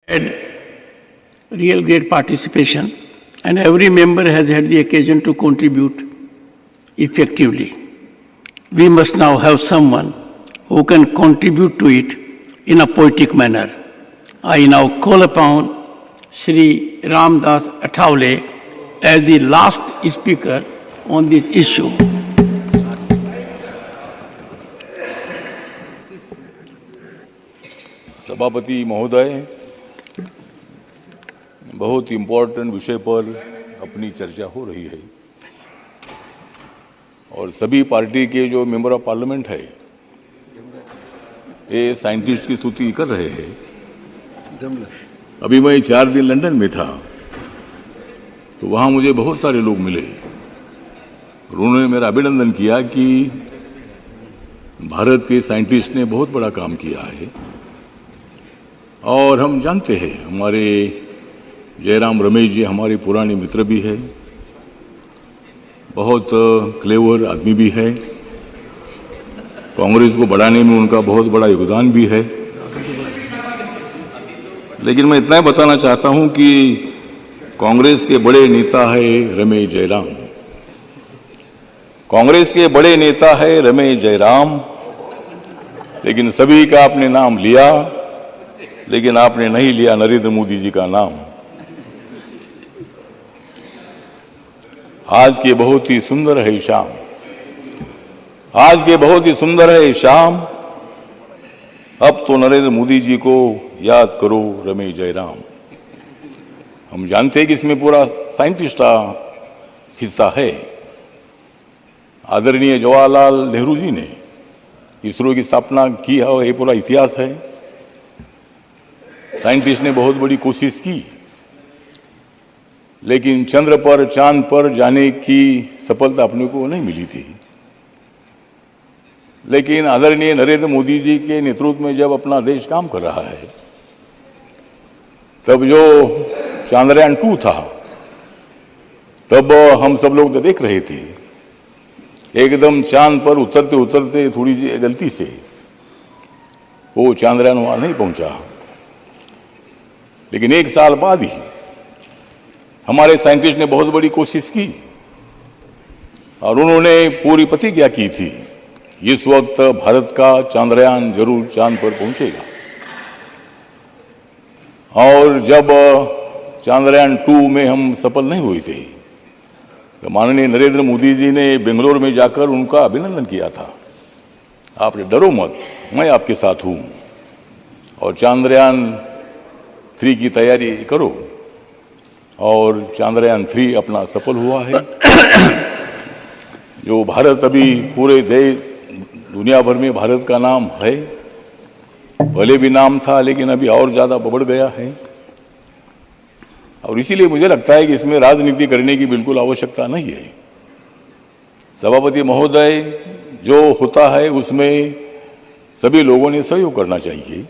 had real great participation, and every member has had the occasion to contribute effectively. We must now have someone who can contribute to it in a poetic manner. I now call upon Shri Ramdas Athavale as the last speaker on this issue. सभापति महोदय, बहुत important विषय पर अपनी चर्चा हो रही है और सभी पार्टी के जो मेंबर ऑफ पार्लियामेंट है ये साइंटिस्ट की स्तुति कर रहे हैं। अभी मैं 4 दिन लंदन में था तो वहाँ मुझे बहुत सारे लोग मिले। उन्होंने मेरा अभिनंदन किया कि भारत के साइंटिस्ट ने बहुत बड़ा काम किया है और हम जानते हैं हमारे जयराम रमेश जी हमारे पुराने मित्र भी है, बहुत क्लेवर आदमी भी है, कांग्रेस को बढ़ाने में उनका बहुत बड़ा योगदान भी है। लेकिन मैं इतना ही बताना चाहता हूं कि कांग्रेस के बड़े नेता है रमेश जयराम, कांग्रेस के बड़े नेता है रमेश जयराम, लेकिन सभी का आपने नाम लिया, लेकिन आपने नहीं लिया नरेंद्र मोदी जी का नाम। आज के बहुत ही सुंदर है शाम, आज के बहुत ही सुंदर है शाम, अब तो नरेंद्र मोदी जी को याद करो रमेश जयराम। हम जानते हैं कि इसमें पूरा साइंटिस्ट का हिस्सा है। आदरणीय जवाहरलाल नेहरू जी ने इसरो की स्थापना की है, ये पूरा इतिहास है। साइंटिस्ट ने बहुत बड़ी कोशिश की, लेकिन चंद्र पर चांद पर जाने की सफलता अपने को नहीं मिली थी। लेकिन आदरणीय नरेंद्र मोदी जी के नेतृत्व में जब अपना देश काम कर रहा है, तब जो चांद्रयान 2 था, तब हम सब लोग तो देख रहे थे, एकदम चांद पर उतरते उतरते थोड़ी सी गलती से वो चांद्रयान वहां नहीं पहुंचा। लेकिन 1 साल बाद ही हमारे साइंटिस्ट ने बहुत बड़ी कोशिश की और उन्होंने पूरी प्रतिज्ञा की थी, इस वक्त भारत का चांद्रयान जरूर चांद पर पहुंचेगा। और जब चांद्रयान 2 में हम सफल नहीं हुए थे तो माननीय नरेंद्र मोदी जी ने बेंगलोर में जाकर उनका अभिनंदन किया था। आपने डरो मत, मैं आपके साथ हूं और चांद्रयान 3 की तैयारी करो। और चांद्रयान 3 अपना सफल हुआ है। जो भारत अभी पूरे देश दुनिया भर में भारत का नाम है, पहले भी नाम था लेकिन अभी और ज़्यादा बढ़ गया है। और इसीलिए मुझे लगता है कि इसमें राजनीति करने की बिल्कुल आवश्यकता नहीं है। सभापति महोदय, जो होता है उसमें सभी लोगों ने सहयोग करना चाहिए।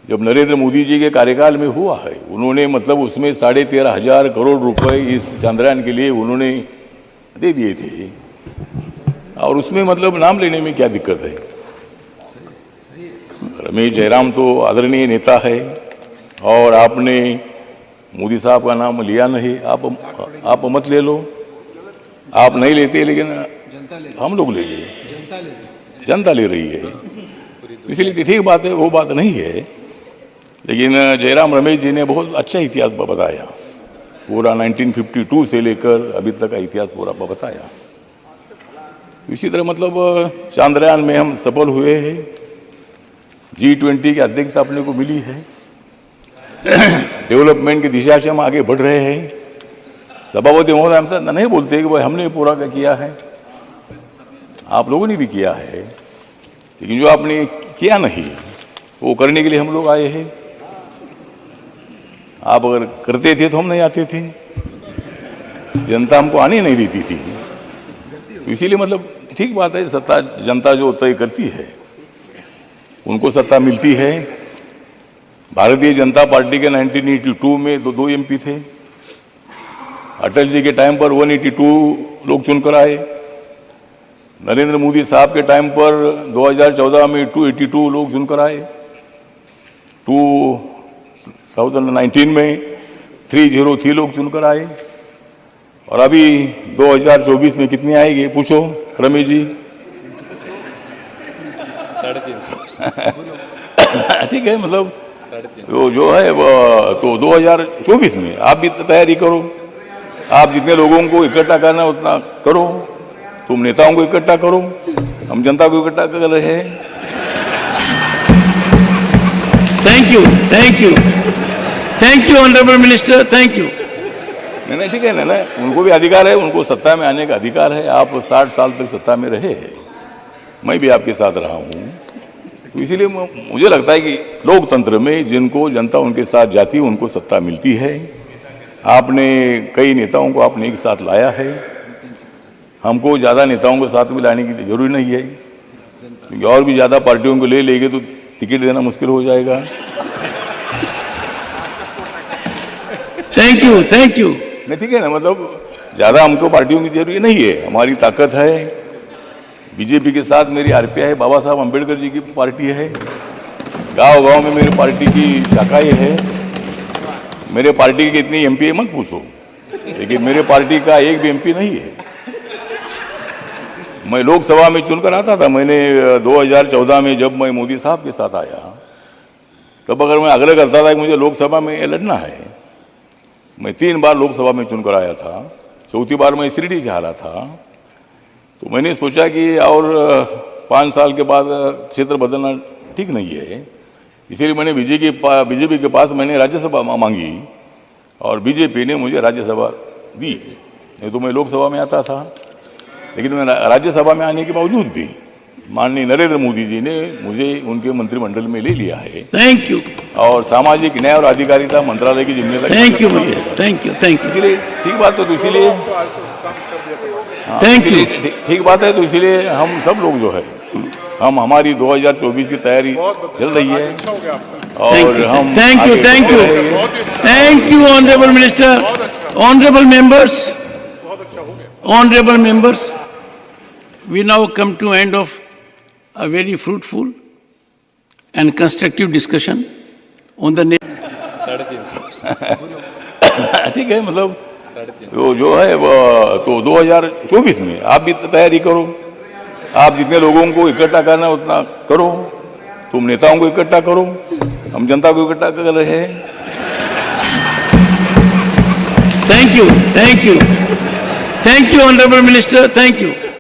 जब नरेंद्र मोदी जी के कार्यकाल में हुआ है, उन्होंने मतलब उसमें 13,500 करोड़ रुपए इस चांद्रयान के लिए उन्होंने दे दिए थे और उसमें मतलब नाम लेने में क्या दिक्कत है। रमेश जयराम तो आदरणीय नेता है और आपने मोदी साहब का नाम लिया नहीं, आप मत ले लो। आप नहीं लेते लेकिन हम लोग ले लिए, जनता ले रही है, इसलिए ठीक बात है, वो बात नहीं है। लेकिन जयराम रमेश जी ने बहुत अच्छा इतिहास बताया, पूरा 1952 से लेकर अभी तक का इतिहास पूरा बताया। इसी तरह मतलब चांद्रयान में हम सफल हुए हैं। G20 की अध्यक्षता अपने को मिली है। डेवलपमेंट की दिशा से हम आगे बढ़ रहे हैं। सभापति महोदय हमसे नहीं बोलते कि भाई हमने पूरा क्या किया है, आप लोगों ने भी किया है, लेकिन जो आपने किया नहीं वो करने के लिए हम लोग आए हैं। आप अगर करते थे तो हम नहीं आते थे, जनता हमको आने नहीं देती थी। इसीलिए मतलब ठीक बात है, सत्ता जनता जो तय करती है उनको सत्ता मिलती है। भारतीय जनता पार्टी के 1982 में दो MP थे। अटल जी के टाइम पर 182 लोग चुनकर आए। नरेंद्र मोदी साहब के टाइम पर 2014 में 282 लोग चुनकर आए। 2019 में 303 लोग चुनकर आए, और अभी 2024 में कितने आएंगे पूछो रमेश जी। 3.5 ठीक है, मतलब तो जो है वो तो 2024 में आप भी तैयारी करो। आप जितने लोगों को इकट्ठा करना है उतना करो, तुम नेताओं को इकट्ठा करो, हम जनता को इकट्ठा कर रहे हैं। Thank you, thank you, thank you honourable minister, thank you. नहीं ठीक है ना, उनको भी अधिकार है, उनको सत्ता में आने का अधिकार है। आप 60 साल तक सत्ता में रहे, मैं भी आपके साथ रहा हूँ, तो इसीलिए मुझे लगता है कि लोकतंत्र में जिनको जनता उनके साथ जाती है उनको सत्ता मिलती है। आपने कई नेताओं को आपने एक साथ लाया है, हमको ज़्यादा नेताओं को साथ में लाने की जरूरी नहीं है, क्योंकि और भी ज़्यादा पार्टियों को ले लेंगे तो टिकट देना मुश्किल हो जाएगा। Thank you, thank you. नहीं ठीक है ना, मतलब ज़्यादा हमको पार्टियों की जरूरी नहीं है। हमारी ताकत है बीजेपी के साथ मेरी आरपीआई बाबा साहब अम्बेडकर जी की पार्टी है, गांव-गांव में मेरी पार्टी की शाखाएं है। मेरे पार्टी के कितनी एमपी है मत पूछो, लेकिन मेरे पार्टी का एक भी एमपी नहीं है। मैं लोकसभा में चुनकर आता था। मैंने 2014 में जब मैं मोदी साहब के साथ आया, तब अगर मैं आग्रह करता था कि मुझे लोकसभा में लड़ना है, मैं 3 बार लोकसभा में चुनकर आया था, चौथी बार मैं शिरडी से हारा था। तो मैंने सोचा कि और 5 साल के बाद क्षेत्र बदलना ठीक नहीं है, इसीलिए मैंने बीजेपी के पास मैंने राज्यसभा मांगी, और बीजेपी ने मुझे राज्यसभा दी। नहीं तो मैं लोकसभा में आता था, लेकिन मैं राज्यसभा में आने के बावजूद भी माननीय नरेंद्र मोदी जी ने मुझे उनके मंत्रिमंडल में ले लिया है। Thank you. और सामाजिक न्याय और अधिकारिता मंत्रालय की जिम्मेदारी। Thank you, thank you, thank you. इसीलिए ठीक बात है, तो इसीलिए थैंक यू। ठीक बात है, तो इसीलिए हम सब लोग जो है हम हमारी 2024 की तैयारी चल रही है, और हम thank you, thank you, thank you honourable minister, honourable members, honourable members, we now come to end of a very fruitful and constructive discussion on the ठीक है, मतलब तो जो है वो तो 2024 में आप भी तैयारी करो। आप जितने लोगों को इकट्ठा करना है उतना करो, तुम नेताओं को इकट्ठा करो, हम जनता को इकट्ठा कर रहे हैं। Thank you, thank you, thank you honourable minister, thank you.